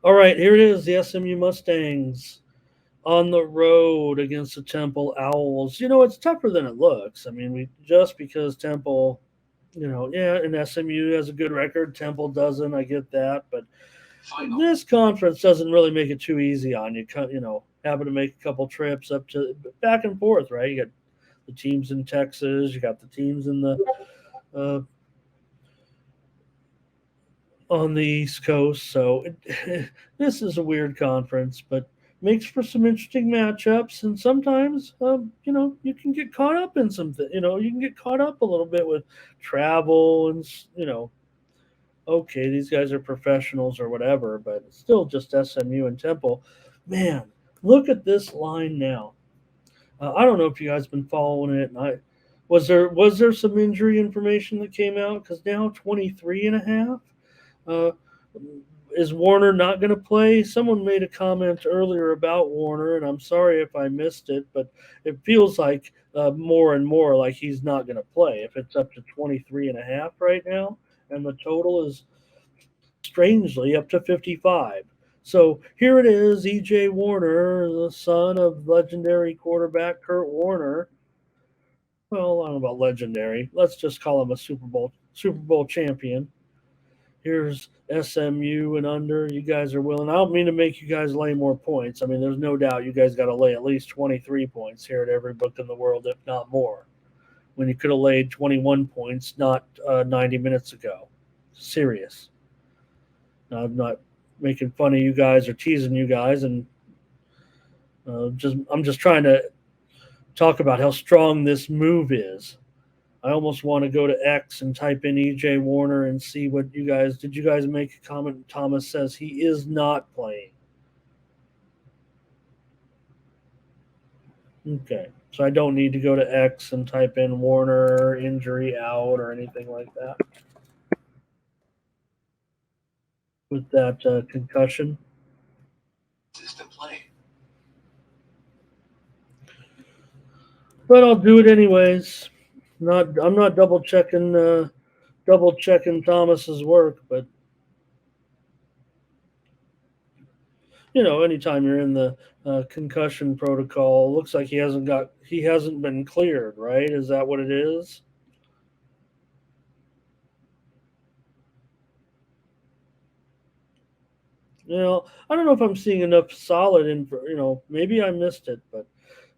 All right, here it is. The SMU Mustangs on the road against the Temple Owls. It's tougher than it looks. I mean, we just because Temple, yeah, and SMU has a good record. Temple doesn't. I get that, but this conference doesn't really make it too easy on you. Having to make a couple trips up to back and forth, right? You got the teams in Texas. You got the teams in the uh, on the East Coast. So this is a weird conference, but makes for some interesting matchups. And sometimes, you can get caught up in something. You can get caught up a little bit with travel and okay, these guys are professionals or whatever, but it's still just SMU and Temple. Man, look at this line now. I don't know if you guys been following it. And was there some injury information that came out because now 23 and a half. Uh, is Warner not going to play? Someone made a comment earlier about Warner, and I'm sorry if I missed it, but it feels like more and more like he's not going to play. If it's up to 23 and a half right now, and the total is strangely up to 55. So here it is, E.J. Warner, the son of legendary quarterback Kurt Warner. Well, I don't know about legendary. Let's just call him a Super Bowl champion. Here's SMU and under. You guys are willing. I don't mean to make you guys lay more points. I mean, there's no doubt you guys got to lay at least 23 points here at every book in the world, if not more. When you could have laid 21 points not 90 minutes ago. Serious. Now, I'm not making fun of you guys or teasing you guys, and I'm just trying to talk about how strong this move is. I almost want to go to X and type in EJ Warner and see what you guys did. You guys make a comment? Thomas says he is not playing. Okay, so I don't need to go to X and type in Warner injury out or anything like that with that concussion. But I'll do it anyways. I'm not double checking Thomas's work, but anytime you're in the concussion protocol, looks like he hasn't been cleared, right? Is that what it is? I don't know if I'm seeing enough solid info. Maybe I missed it, but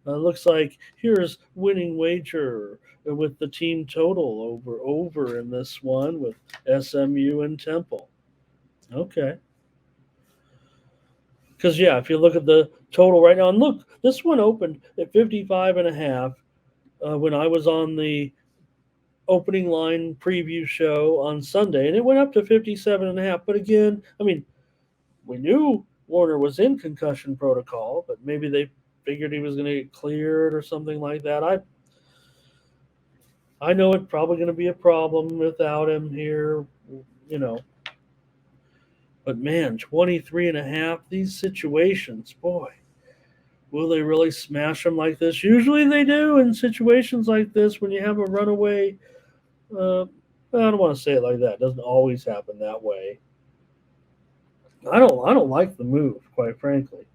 looks like here's winning wager with the team total over in this one with SMU and Temple. Okay, because yeah, if you look at the total right now, and look, this one opened at 55 and a half when I was on the opening line preview show on Sunday, and it went up to 57 and a half. But again, I mean, we knew Warner was in concussion protocol, but maybe they figured he was going to get cleared or something like that. I know it's probably going to be a problem without him here, you know. But man, 23 and a half, these situations, boy, will they really smash them like this? Usually they do in situations like this when you have a runaway. I don't want to say it like that. It doesn't always happen that way. I don't like the move, quite frankly.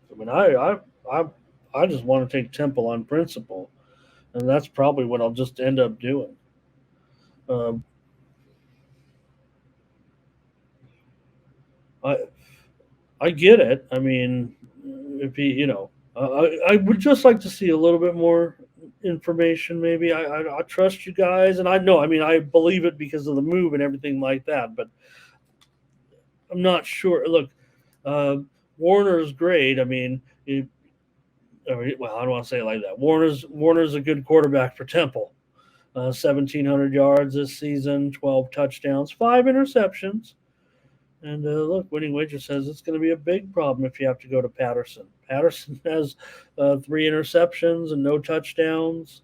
I mean, I, I just want to take Temple on principle, and that's probably what I'll just end up doing. Um, I I get it. I mean, if he, I would just like to see a little bit more information. Maybe I trust you guys, and I know. I mean, I believe it because of the move and everything like that. But I'm not sure. Look, uh, Warner's great. I mean, well, I don't want to say it like that. Warner's a good quarterback for Temple. 1,700 yards this season, 12 touchdowns, 5 interceptions. And look, Winning Wager says it's going to be a big problem if you have to go to Patterson. Patterson has 3 interceptions and no touchdowns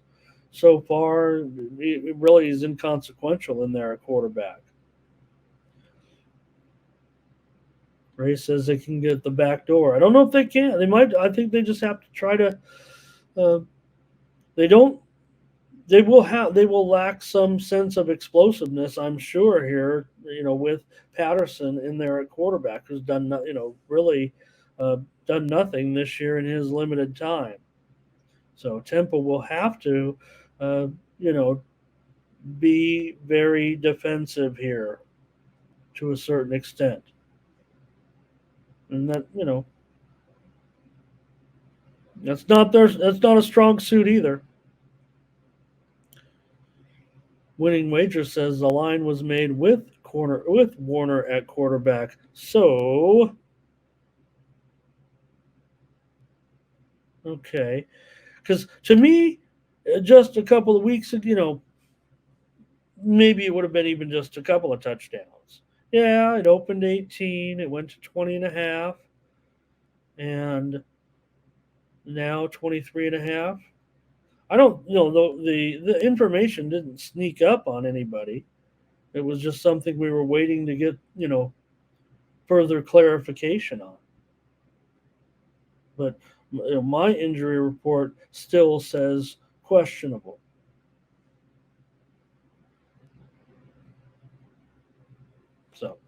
so far. It really is inconsequential in there at quarterback. Ray says they can get the back door. I don't know if they can. They might. I think they just have to try to. Uh, they don't. they will lack some sense of explosiveness, I'm sure here. With Patterson in there at quarterback, who's done really uh, done nothing this year in his limited time. So Temple will have to, uh, you know, be very defensive here to a certain extent, and that's not a strong suit either. Winning Wager says the line was made with Warner at quarterback. So okay, because to me, just a couple of weeks ago, maybe it would have been even just a couple of touchdowns. Yeah, it opened 18, it went to 20 and a half, and now 23 and a half. I don't, the information didn't sneak up on anybody. It was just something we were waiting to get, further clarification on. But my injury report still says questionable. So,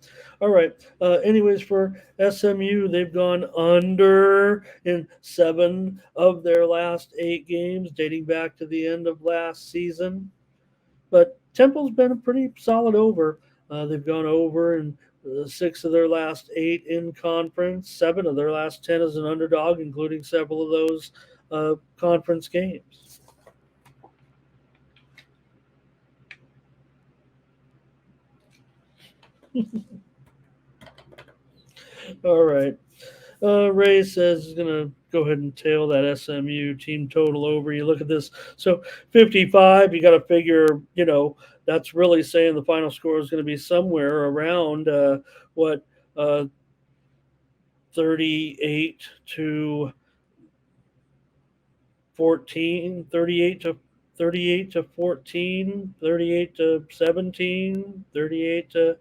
all right. Anyways, for SMU, they've gone under in 7 of their last 8 games, dating back to the end of last season. But Temple's been a pretty solid over. They've gone over in 6 of their last 8 in conference, 7 of their last 10 as an underdog, including several of those conference games. All right. Ray says he's going to go ahead and tail that SMU team total over. You look at this. So 55, you got to figure, that's really saying the final score is going to be somewhere around what, uh, 38 to 14, 38 to 14, 38 to 17, 38 to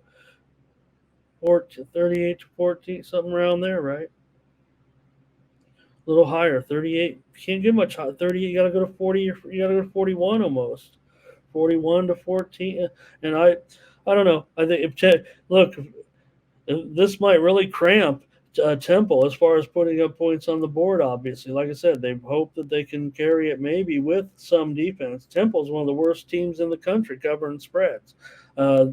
14, 38 to 14, something around there, right? A little higher, 38. Can't get much higher. 30, you got to go to 40. You got to go to 41 almost. 41 to 14. And I don't know. I think look, this might really cramp Temple as far as putting up points on the board. Obviously, like I said, they hope that they can carry it maybe with some defense. Temple's one of the worst teams in the country covering spreads. Uh,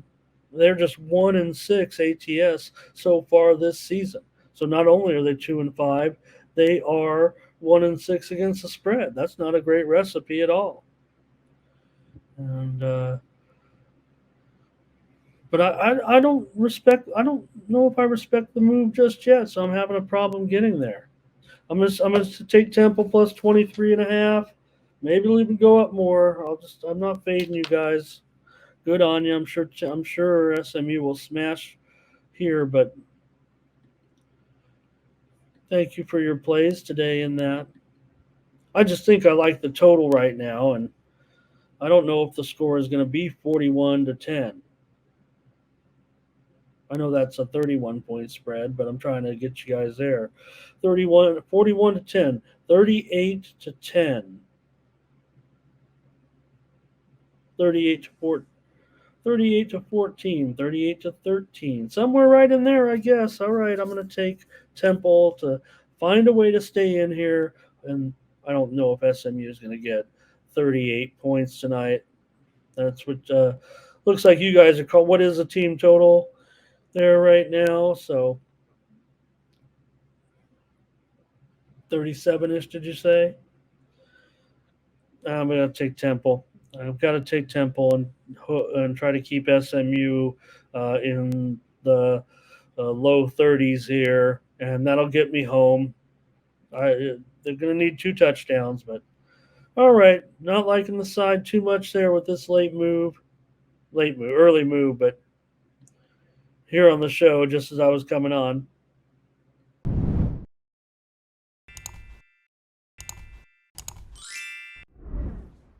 they're just 1-6 ATS so far this season. So not only are they 2-5, they are 1-6 against the spread. That's not a great recipe at all. And but I don't respect. I don't know if I respect the move just yet. So I'm having a problem getting there. I'm gonna take Temple plus 23.5. Maybe it'll even go up more. I'm not fading you guys. Good on you. I'm sure SMU will smash here, but thank you for your plays today in that. I just think I like the total right now, and I don't know if the score is going to be 41 to 10. I know that's a 31 point spread, but I'm trying to get you guys there. 41 to 10, 38 to 10, 38 to 4, 38 to 14, 38 to 13. Somewhere right in there, I guess. All right, I'm going to take Temple to find a way to stay in here. And I don't know if SMU is going to get 38 points tonight. That's what looks like you guys are called. What is the team total there right now? So 37 ish, did you say? I'm going to take Temple. I've got to take Temple and try to keep SMU in the low 30s here, and that'll get me home. They're going to need 2 touchdowns, but all right. Not liking the side too much there with this early move, but here on the show, just as I was coming on,